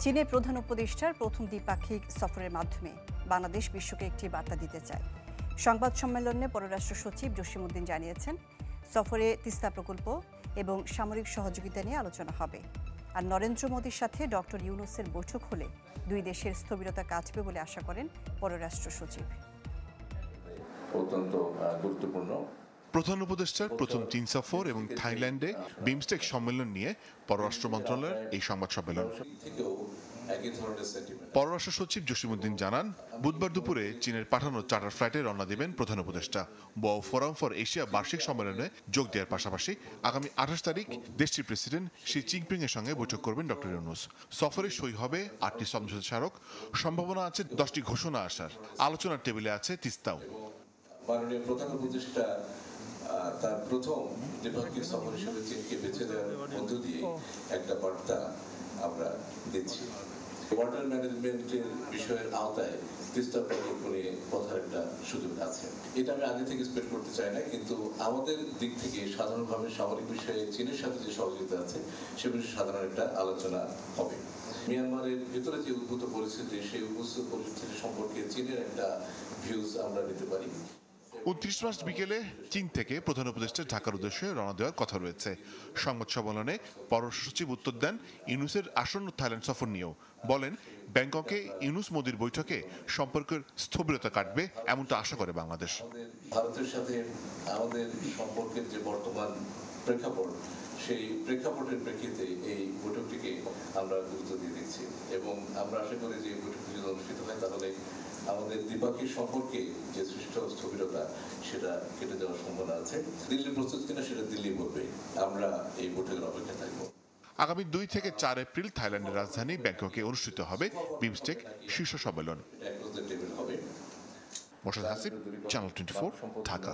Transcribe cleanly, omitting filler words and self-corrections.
চীনের প্রধান উপদেষ্টার প্রথম দ্বিপাক্ষিক সফরের মাধ্যমে বাংলাদেশ বিশ্বকে একটি বার্তা দিতে চায়। সংবাদ সম্মেলনে পররাষ্ট্র সচিব জসিমউদ্দিন জানিয়েছেন, সফরে তিস্তা প্রকল্প এবং সামরিক সহযোগিতা নিয়ে আলোচনা হবে। আর নরেন্দ্র মোদীর সাথে ডক্টর ইউনূসের বৈঠক হলে দুই দেশের স্থবিরতা কাটবে বলে আশা করেন পররাষ্ট্র সচিব। অত্যন্ত গুরুত্বপূর্ণ প্রধান উপদেষ্টার প্রথম চীন সফর এবং থাইল্যান্ডে বিমস্টেক সম্মেলন নিয়ে পররাষ্ট্র মন্ত্রণালয়ের এই সংবাদ সম্মেলন। পররাষ্ট্র সচিব জসিমউদ্দিন জানান, বুধবার দুপুরে চীনের পাঠানো চার্টার ফ্লাইটে রওনা দেবেন প্রধান উপদেষ্টা। বোয়াও ফোরাম ফর এশিয়া বার্ষিক সম্মেলনে যোগ দেওয়ার পাশাপাশি আগামী 28 তারিখ দেশটির প্রেসিডেন্ট শি জিনপিং এর সঙ্গে বৈঠক করবেন ডক্টর ইউনূস। সফরে সই হবে 8টি সমঝোতা স্মারক, সম্ভাবনা আছে 10টি ঘোষণা আসার। আলোচনার টেবিলে আছে তিস্তাও। মাননীয় প্রধান উপদেষ্টা তার প্রথম দ্বিপাক্ষিক সফর হিসেবে চীনকে বেছে দেওয়ার মধ্য দিয়ে একটা বার্তা আমরা দিচ্ছি। ওয়াটার ম্যানেজমেন্টের বিষয়ের আওতায় তিস্তা প্রকল্প নিয়ে কথার একটা সুযোগ আছে। এটা আমি আগে থেকে এক্সপেক্ট করতে চাই না, কিন্তু আমাদের দিক থেকে সাধারণভাবে সামরিক বিষয়ে চীনের সাথে যে সহযোগিতা আছে সে বিষয়ে সাধারণ একটা আলোচনা হবে। মিয়ানমারের ভিতরে যে উদ্ভূত পরিস্থিতি, সেই উদ্ভূত পরিস্থিতি সম্পর্কে চীনের একটা ভিউজ আমরা নিতে পারি। 29 মার্চ বিকেলে চীন থেকে প্রধান উপদেষ্টা ঢাকার উদ্দেশ্যে রওনা দেওয়ার কথা রয়েছে। সংবাদ সম্মেলনে পররাষ্ট্র সচিব উত্তর দেন ইউনূসের আসন্ন থাইল্যান্ড সফর নিয়েও। বলেন, ব্যাংককে ইউনূস মোদির বৈঠকে সম্পর্কের স্থবিরতা কাটবে এমনটা আশা করে বাংলাদেশ। ভারতের সাথে আমাদের সম্পর্কের যে বর্তমান প্রেক্ষাপট, সেই প্রেক্ষাপটের প্রেক্ষিতে এই বৈঠকটিকে আমরা গুরুত্ব দিয়ে দিচ্ছি এবং আমরা আশা করি যে এই বৈঠকটি যদি অনুষ্ঠিত হয় তাহলে আমাদের দ্বিপাক্ষিক সম্পর্কে যে সৃষ্ট স্থবিরতা সেটা কেটে যাওয়ার সম্ভাবনা আছে। দিল্লি প্রস্তুত কিনা সেটা দিল্লি বলবে। আমরা এই বৈঠকের অপেক্ষায় থাকবো। আগামী 2 থেকে 4 এপ্রিল থাইল্যান্ডের রাজধানী ব্যাংককে অনুষ্ঠিত হবে বিমস্টেক শীর্ষ সম্মেলন। হবে মোর্শেদ হাসিব, চ্যানেল 24, ঢাকা।